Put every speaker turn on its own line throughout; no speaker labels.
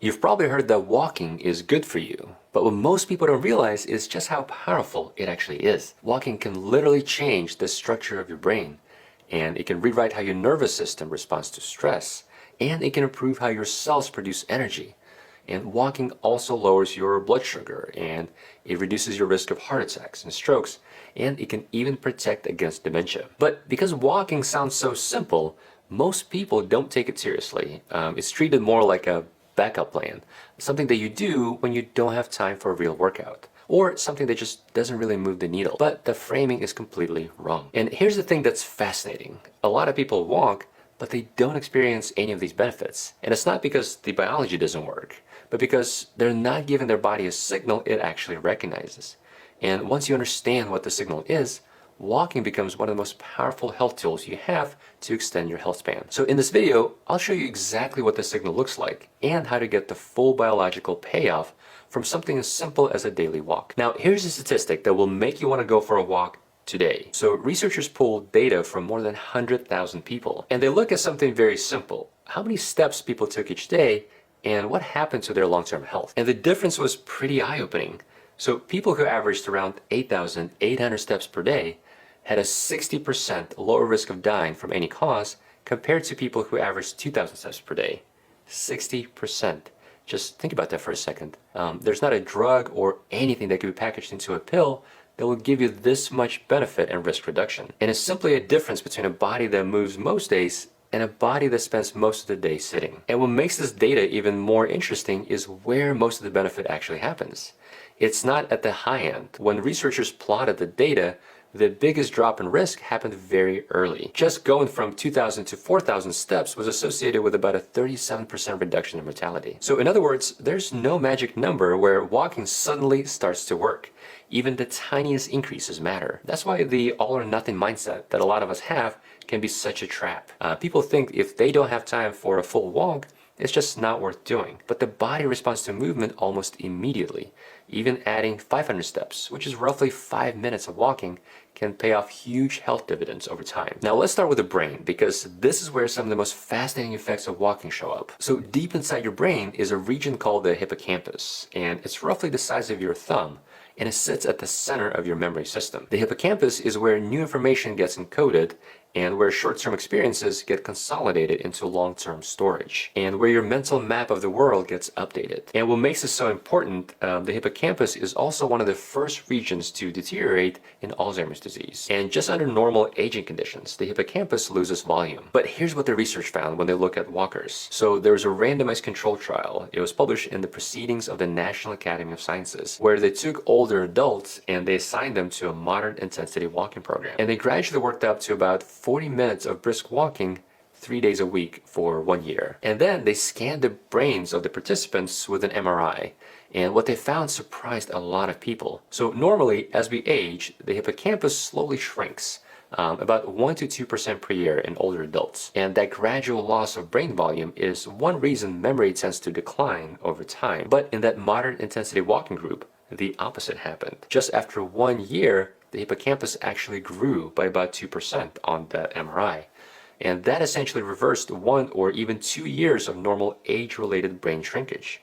You've probably heard that walking is good for you, but what most people don't realize is just how powerful it actually is. Walking can literally change the structure of your brain, and it can rewrite how your nervous system responds to stress, and it can improve how your cells produce energy. And walking also lowers your blood sugar, and it reduces your risk of heart attacks and strokes, and it can even protect against dementia. But because walking sounds so simple, most people don't take it seriously. It's treated more like a backup plan, something that you do when you don't have time for a real workout, or something that just doesn't really move the needle. But the framing is completely wrong. And here's the thing that's fascinating. A lot of people walk, but they don't experience any of these benefits. And it's not because the biology doesn't work, but because they're not giving their body a signal it actually recognizes. And once you understand what the signal is, walking becomes one of the most powerful health tools you have to extend your health span. So in this video, I'll show you exactly what the signal looks like and how to get the full biological payoff from something as simple as a daily walk. Now, here's a statistic that will make you want to go for a walk today. So researchers pulled data from more than 100,000 people, and they look at something very simple. How many steps people took each day and what happened to their long-term health. And the difference was pretty eye-opening. So people who averaged around 8,800 steps per day had a 60% lower risk of dying from any cause compared to people who averaged 2,000 steps per day. 60%. Just think about that for a second. There's not a drug or anything that can be packaged into a pill that will give you this much benefit and risk reduction. And it's simply a difference between a body that moves most days and a body that spends most of the day sitting. And what makes this data even more interesting is where most of the benefit actually happens. It's not at the high end. When researchers plotted the data, the biggest drop in risk happened very early. Just going from 2,000 to 4,000 steps was associated with about a 37% reduction in mortality. So in other words, there's no magic number where walking suddenly starts to work. Even the tiniest increases matter. That's why the all or nothing mindset that a lot of us have can be such a trap. People think if they don't have time for a full walk, it's just not worth doing. But the body responds to movement almost immediately. Even adding 500 steps, which is roughly 5 minutes of walking, can pay off huge health dividends over time. Now let's start with the brain, because this is where some of the most fascinating effects of walking show up. So deep inside your brain is a region called the hippocampus, and it's roughly the size of your thumb, and it sits at the center of your memory system. The hippocampus is where new information gets encoded and where short-term experiences get consolidated into long-term storage, and where your mental map of the world gets updated. And what makes this so important, the hippocampus is also one of the first regions to deteriorate in Alzheimer's disease. And just under normal aging conditions, the hippocampus loses volume. But here's what the research found when they look at walkers. So there was a randomized control trial. It was published in the Proceedings of the National Academy of Sciences, where they took older adults and they assigned them to a moderate intensity walking program. And they gradually worked up to about 40 minutes of brisk walking 3 days a week for 1 year. And then they scanned the brains of the participants with an MRI. And what they found surprised a lot of people. So normally, as we age, the hippocampus slowly shrinks, about 1 to 2% per year in older adults. And that gradual loss of brain volume is one reason memory tends to decline over time. But in that moderate intensity walking group, the opposite happened. Just after 1 year, the hippocampus actually grew by about 2% on that MRI. And that essentially reversed 1 or even 2 years of normal age-related brain shrinkage.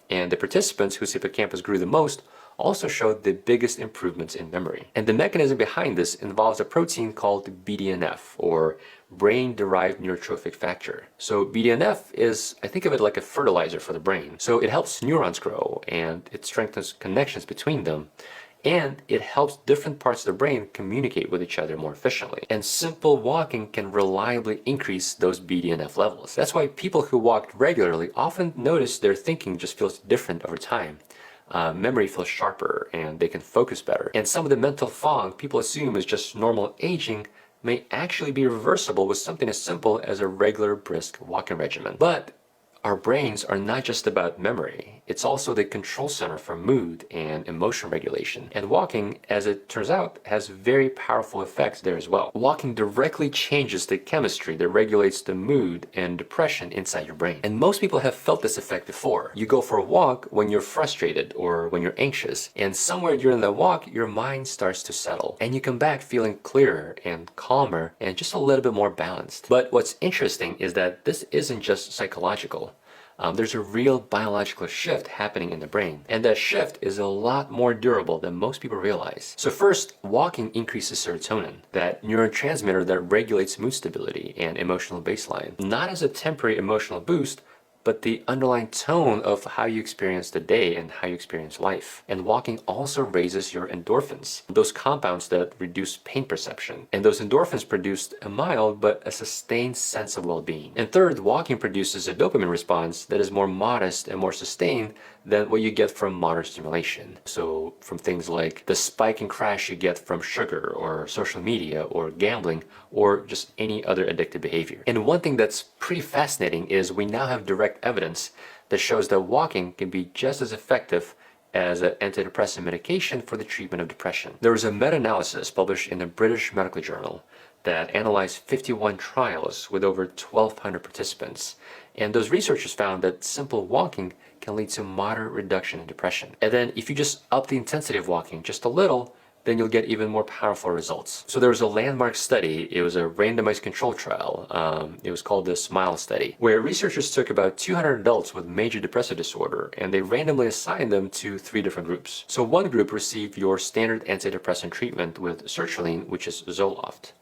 And the participants whose hippocampus grew the most also showed the biggest improvements in memory. And the mechanism behind this involves a protein called BDNF, or brain-derived neurotrophic factor. So BDNF is, I think of it like a fertilizer for the brain. So it helps neurons grow, and it strengthens connections between them, and it helps different parts of the brain communicate with each other more efficiently. And simple walking can reliably increase those BDNF levels. That's why people who walk regularly often notice their thinking just feels different over time. Memory feels sharper and they can focus better. And some of the mental fog people assume is just normal aging may actually be reversible with something as simple as a regular brisk walking regimen. But our brains are not just about memory. It's also the control center for mood and emotion regulation. And walking, as it turns out, has very powerful effects there as well. Walking directly changes the chemistry that regulates the mood and depression inside your brain. And most people have felt this effect before. You go for a walk when you're frustrated or when you're anxious, and somewhere during that walk, your mind starts to settle. And you come back feeling clearer and calmer and just a little bit more balanced. But what's interesting is that this isn't just psychological. There's a real biological shift happening in the brain, and that shift is a lot more durable than most people realize. So first, walking increases serotonin, that neurotransmitter that regulates mood stability and emotional baseline, not as a temporary emotional boost, but the underlying tone of how you experience the day and how you experience life. And walking also raises your endorphins, those compounds that reduce pain perception. And those endorphins produce a mild but a sustained sense of well-being. And third, walking produces a dopamine response that is more modest and more sustained than what you get from modern stimulation. So from things like the spike and crash you get from sugar or social media or gambling or just any other addictive behavior. And one thing that's pretty fascinating is we now have direct evidence that shows that walking can be just as effective as an antidepressant medication for the treatment of depression. There was a meta-analysis published in the British Medical Journal that analyzed 51 trials with over 1,200 participants. And those researchers found that simple walking can lead to moderate reduction in depression. And then if you just up the intensity of walking just a little, then you'll get even more powerful results. So there was a landmark study. It was a randomized control trial. It was called the SMILE study, where researchers took about 200 adults with major depressive disorder, and they randomly assigned them to 3 different groups. So one group received your standard antidepressant treatment with sertraline, which is Zoloft.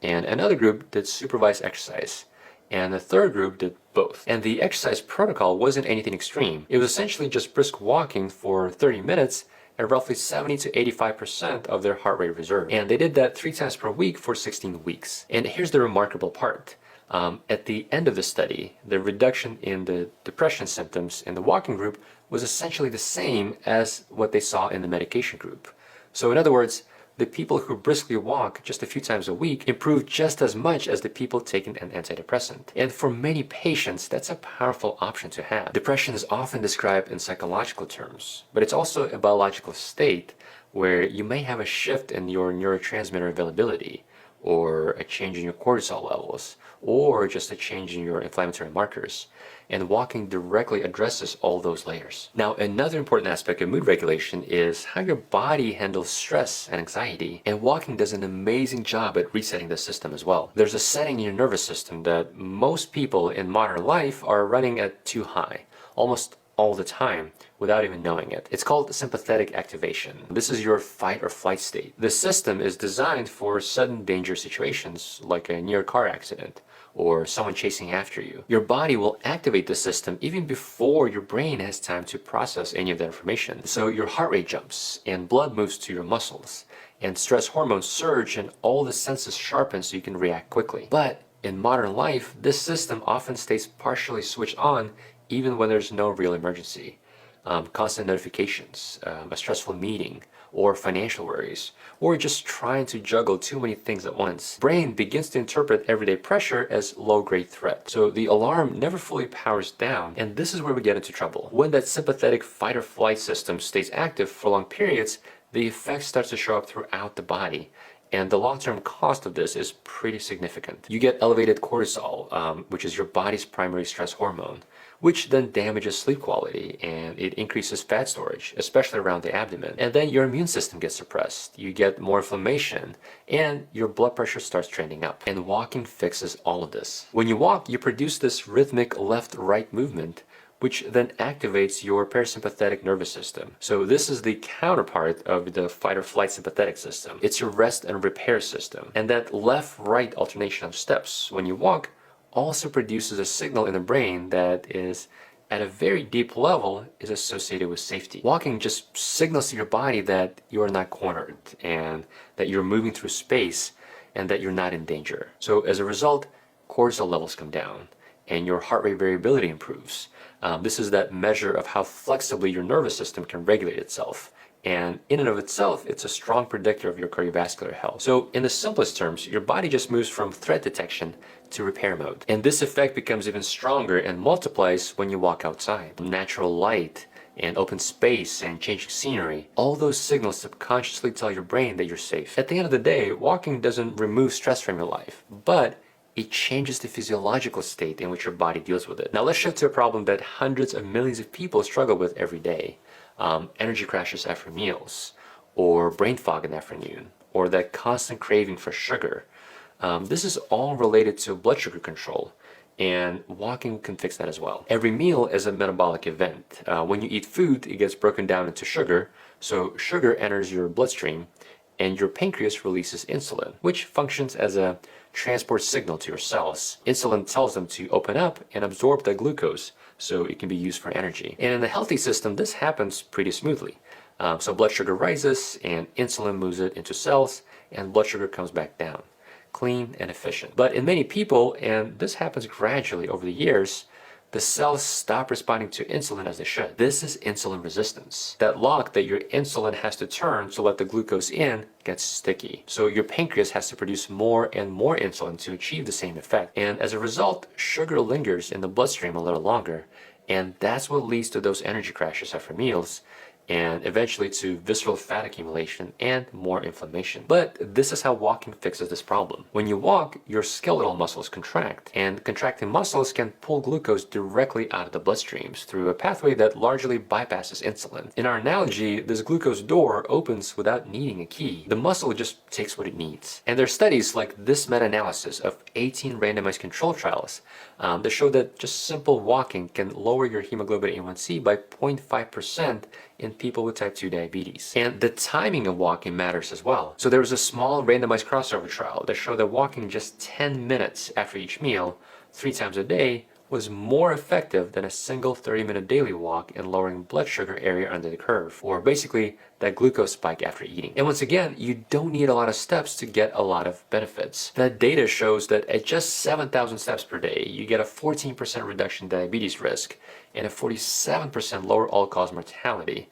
And another group did supervised exercise. And the third group did both. And the exercise protocol wasn't anything extreme. It was essentially just brisk walking for 30 minutes at roughly 70 to 85% of their heart rate reserve. And they did that 3 times per week for 16 weeks. And here's the remarkable part. At the end of the study, the reduction in the depression symptoms in the walking group was essentially the same as what they saw in the medication group. So in other words, the people who briskly walk just a few times a week improve just as much as the people taking an antidepressant. And for many patients, that's a powerful option to have. Depression is often described in psychological terms, but it's also a biological state where you may have a shift in your neurotransmitter availability, or a change in your cortisol levels, or just a change in your inflammatory markers. And walking directly addresses all those layers. Now, another important aspect of mood regulation is how your body handles stress and anxiety. And walking does an amazing job at resetting the system as well. There's a setting in your nervous system that most people in modern life are running at too high, almost all the time without even knowing it. It's called sympathetic activation. This is your fight or flight state. The system is designed for sudden danger situations like a near car accident or someone chasing after you. Your body will activate the system even before your brain has time to process any of that information. So your heart rate jumps and blood moves to your muscles and stress hormones surge and all the senses sharpen so you can react quickly. But in modern life, this system often stays partially switched on even when there's no real emergency. Constant notifications, a stressful meeting, or financial worries, or just trying to juggle too many things at once. Brain begins to interpret everyday pressure as low-grade threat. So the alarm never fully powers down, and this is where we get into trouble. When that sympathetic fight or flight system stays active for long periods, the effects start to show up throughout the body. And the long-term cost of this is pretty significant. You get elevated cortisol, which is your body's primary stress hormone, which then damages sleep quality and it increases fat storage, especially around the abdomen. And then your immune system gets suppressed. You get more inflammation and your blood pressure starts trending up. And walking fixes all of this. When you walk, you produce this rhythmic left-right movement, which then activates your parasympathetic nervous system. So this is the counterpart of the fight or flight sympathetic system. It's your rest and repair system. And that left-right alternation of steps when you walk also produces a signal in the brain that is, at a very deep level, is associated with safety. Walking just signals to your body that you are not cornered and that you're moving through space and that you're not in danger. So as a result, cortisol levels come down and your heart rate variability improves. This is that measure of how flexibly your nervous system can regulate itself. And in and of itself, it's a strong predictor of your cardiovascular health. So in the simplest terms, your body just moves from threat detection to repair mode. And this effect becomes even stronger and multiplies when you walk outside. Natural light and open space and changing scenery, all those signals subconsciously tell your brain that you're safe. At the end of the day, walking doesn't remove stress from your life, but it changes the physiological state in which your body deals with it. Now let's shift to a problem that hundreds of millions of people struggle with every day. Energy crashes after meals, or brain fog in the afternoon, or that constant craving for sugar. This is all related to blood sugar control. And walking can fix that as well. Every meal is a metabolic event. When you eat food, it gets broken down into sugar. So sugar enters your bloodstream and your pancreas releases insulin, which functions as a transport signal to your cells. Insulin tells them to open up and absorb the glucose so it can be used for energy. And in the healthy system, this happens pretty smoothly. So blood sugar rises and insulin moves it into cells and blood sugar comes back down. Clean and efficient. But in many people, and this happens gradually over the years, the cells stop responding to insulin as they should. This is insulin resistance. That lock that your insulin has to turn to let the glucose in gets sticky. So your pancreas has to produce more and more insulin to achieve the same effect. And as a result, sugar lingers in the bloodstream a little longer. And that's what leads to those energy crashes after meals, and eventually to visceral fat accumulation and more inflammation. But this is how walking fixes this problem. When you walk, your skeletal muscles contract, and contracting muscles can pull glucose directly out of the bloodstreams through a pathway that largely bypasses insulin. In our analogy, this glucose door opens without needing a key. The muscle just takes what it needs. And there are studies like this meta-analysis of 18 randomized control trials that show that just simple walking can lower your hemoglobin A1C by 0.5% in people with type 2 diabetes. And the timing of walking matters as well. So there was a small randomized crossover trial that showed that walking just 10 minutes after each meal, 3 times a day, was more effective than a single 30-minute daily walk in lowering blood sugar area under the curve, or basically that glucose spike after eating. And once again, you don't need a lot of steps to get a lot of benefits. That data shows that at just 7,000 steps per day, you get a 14% reduction in diabetes risk and a 47% lower all-cause mortality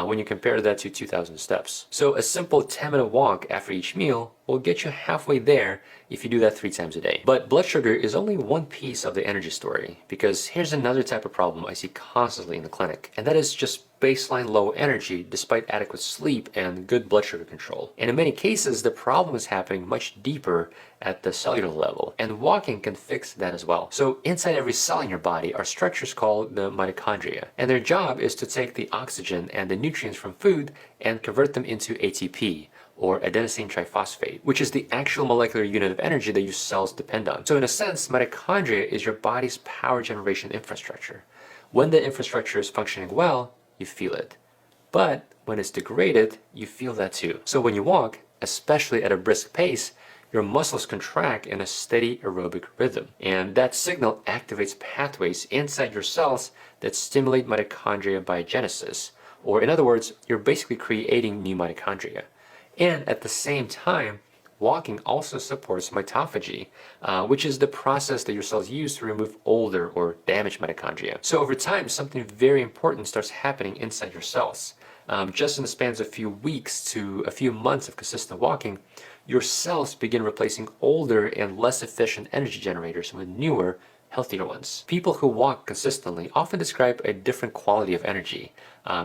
when you compare that to 2,000 steps. So a simple 10-minute walk after each meal will get you halfway there if you do that 3 times a day. But blood sugar is only one piece of the energy story, because here's another type of problem I see constantly in the clinic, and that is just baseline low energy despite adequate sleep and good blood sugar control. And in many cases, the problem is happening much deeper at the cellular level, and walking can fix that as well. So inside every cell in your body are structures called the mitochondria, and their job is to take the oxygen and the nutrients from food and convert them into ATP, or adenosine triphosphate, which is the actual molecular unit of energy that your cells depend on. So in a sense, mitochondria is your body's power generation infrastructure. When the infrastructure is functioning well, you feel it. But when it's degraded, you feel that too. So when you walk, especially at a brisk pace, your muscles contract in a steady aerobic rhythm. And that signal activates pathways inside your cells that stimulate mitochondria biogenesis. Or in other words, you're basically creating new mitochondria. And at the same time, walking also supports mitophagy, which is the process that your cells use to remove older or damaged mitochondria. So over time, something very important starts happening inside your cells. Just in the spans of a few weeks to a few months of consistent walking, your cells begin replacing older and less efficient energy generators with newer, healthier ones. People who walk consistently often describe a different quality of energy.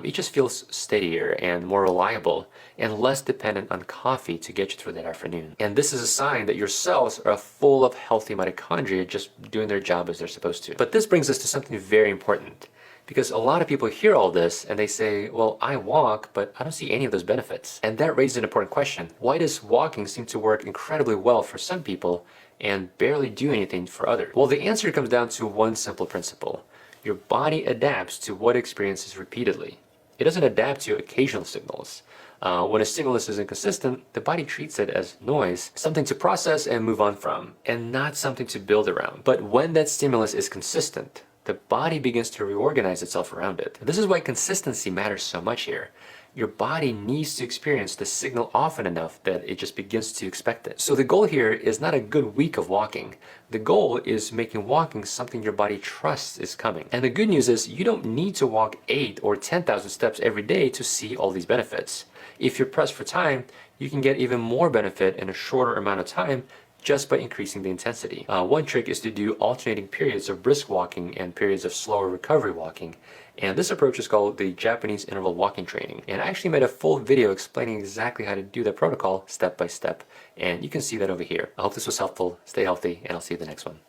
It just feels steadier and more reliable and less dependent on coffee to get you through that afternoon. And this is a sign that your cells are full of healthy mitochondria just doing their job as they're supposed to. But this brings us to something very important, because a lot of people hear all this and they say, well, I walk, but I don't see any of those benefits. And that raises an important question. Why does walking seem to work incredibly well for some people and barely do anything for others? Well, the answer comes down to one simple principle. Your body adapts to what it experiences repeatedly. It doesn't adapt to occasional signals. When a stimulus is inconsistent, the body treats it as noise, something to process and move on from, and not something to build around. But when that stimulus is consistent, the body begins to reorganize itself around it. This is why consistency matters so much here. Your body needs to experience the signal often enough that it just begins to expect it. So the goal here is not a good week of walking. The goal is making walking something your body trusts is coming. And the good news is you don't need to walk 8 or 10,000 steps every day to see all these benefits. If you're pressed for time, you can get even more benefit in a shorter amount of time just by increasing the intensity. One trick is to do alternating periods of brisk walking and periods of slower recovery walking. And this approach is called the Japanese interval walking training. And I actually made a full video explaining exactly how to do that protocol step by step. And you can see that over here. I hope this was helpful. Stay healthy, and I'll see you in the next one.